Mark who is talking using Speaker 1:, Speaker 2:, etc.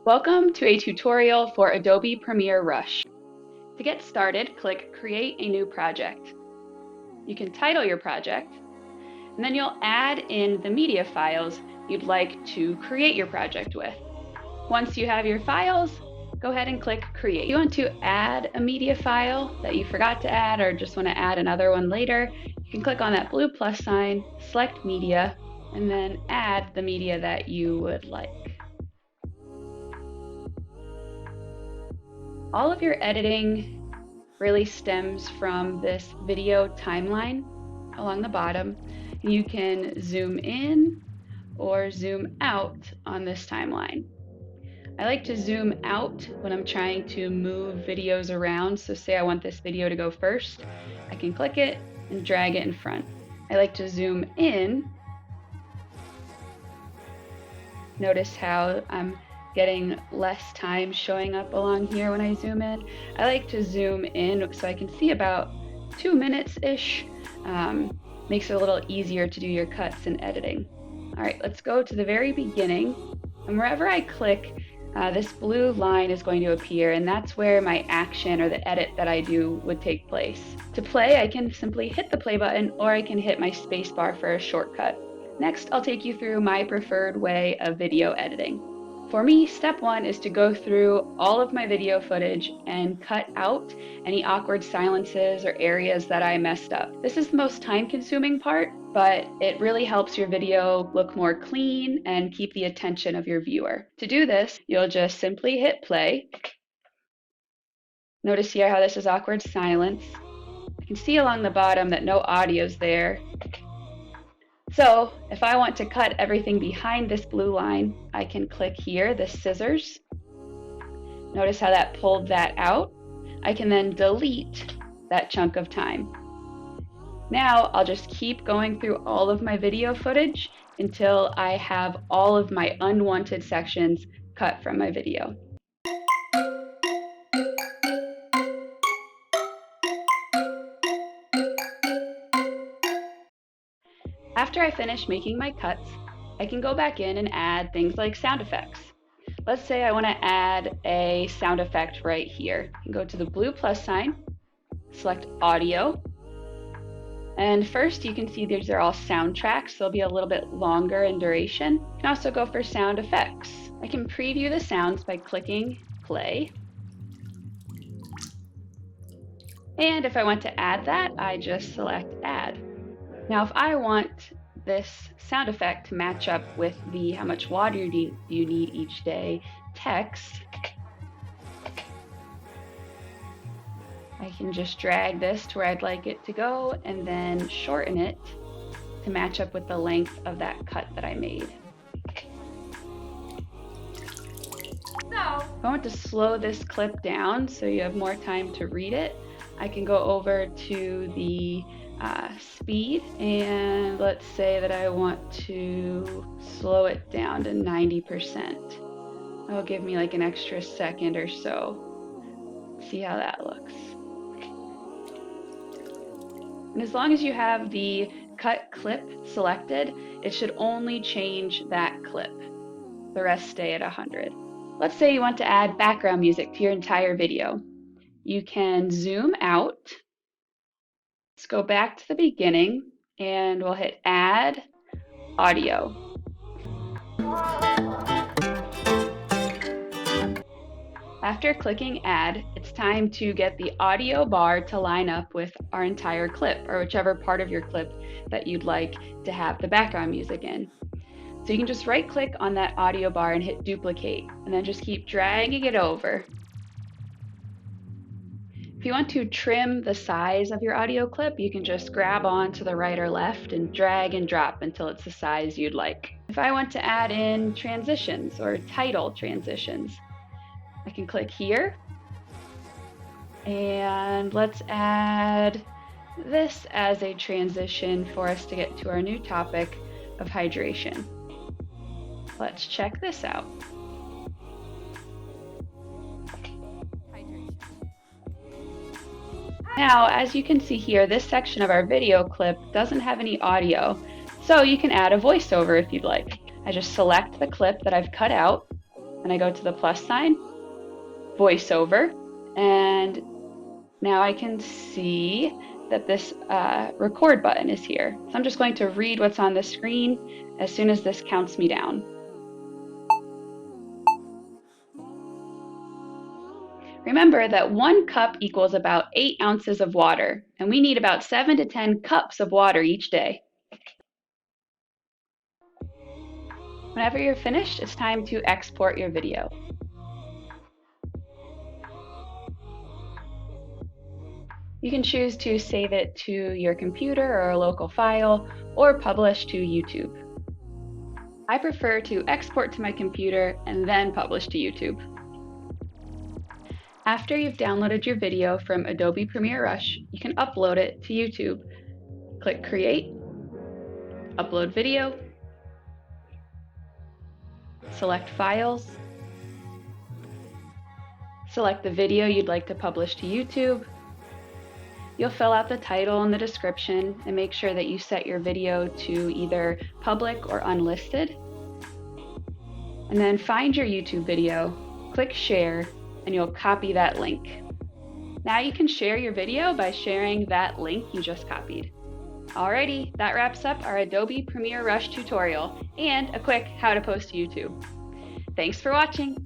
Speaker 1: Welcome to a tutorial for Adobe Premiere Rush. To get started, click Create a New Project. You can title your project, and then you'll add in the media files you'd like to create your project with. Once you have your files, go ahead and click Create. If you want to add a media file that you forgot to add or just want to add another one later, you can click on that blue plus sign, select Media, and then add the media that you would like. All of your editing really stems from this video timeline along the bottom. You can zoom in or zoom out on this timeline. I like to zoom out when I'm trying to move videos around. So say I want this video to go first, I can click it and drag it in front. I like to zoom in. Notice how I'm getting less time showing up along here when I zoom in. I like to zoom in so I can see about 2 minutes-ish. Makes it a little easier to do your cuts and editing. All right, let's go to the very beginning. And wherever I click, this blue line is going to appear, and that's where my action or the edit that I do would take place. To play, I can simply hit the play button, or I can hit my space bar for a shortcut. Next, I'll take you through my preferred way of video editing. For me, step one is to go through all of my video footage and cut out any awkward silences or areas that I messed up. This is the most time-consuming part, but it really helps your video look more clean and keep the attention of your viewer. To do this, you'll just simply hit play. Notice here how this is awkward silence. You can see along the bottom that no audio is there. So if I want to cut everything behind this blue line, I can click here, the scissors. Notice how that pulled that out. I can then delete that chunk of time. Now I'll just keep going through all of my video footage until I have all of my unwanted sections cut from my video. After I finish making my cuts, I can go back in and add things like sound effects. Let's say I want to add a sound effect right here. You can go to the blue plus sign, select audio, and first you can see these are all soundtracks. They'll be a little bit longer in duration. You can also go for sound effects. I can preview the sounds by clicking play. And if I want to add that, I just select add. Now, if I want this sound effect to match up with the how much water you need each day text, I can just drag this to where I'd like it to go and then shorten it to match up with the length of that cut that I made. So, if I want to slow this clip down so you have more time to read it, I can go over to the speed, and let's say that I want to slow it down to 90%. That'll give me like an extra second or so. See how that looks. And as long as you have the cut clip selected, it should only change that clip. The rest stay at 100. Let's say you want to add background music to your entire video. You can zoom out. Let's go back to the beginning and we'll hit add audio. After clicking add, it's time to get the audio bar to line up with our entire clip or whichever part of your clip that you'd like to have the background music in. So you can just right click on that audio bar and hit duplicate and then just keep dragging it over. If you want to trim the size of your audio clip, you can just grab on to the right or left and drag and drop until it's the size you'd like. If I want to add in transitions or title transitions, I can click here and let's add this as a transition for us to get to our new topic of hydration. Let's check this out. Now, as you can see here, this section of our video clip doesn't have any audio, so you can add a voiceover if you'd like. I just select the clip that I've cut out, and I go to the plus sign, Voiceover, and now I can see that this record button is here. So I'm just going to read what's on the screen as soon as this counts me down. Remember that 1 cup equals about 8 ounces of water, and we need about 7 to 10 cups of water each day. Whenever you're finished, it's time to export your video. You can choose to save it to your computer or a local file, or publish to YouTube. I prefer to export to my computer and then publish to YouTube. After you've downloaded your video from Adobe Premiere Rush, you can upload it to YouTube. Click Create, Upload Video, select Files, select the video you'd like to publish to YouTube. You'll fill out the title and the description and make sure that you set your video to either public or unlisted. And then find your YouTube video, click Share, and you'll copy that link. Now you can share your video by sharing that link you just copied. Alrighty, that wraps up our Adobe Premiere Rush tutorial and a quick how to post to YouTube. Thanks for watching.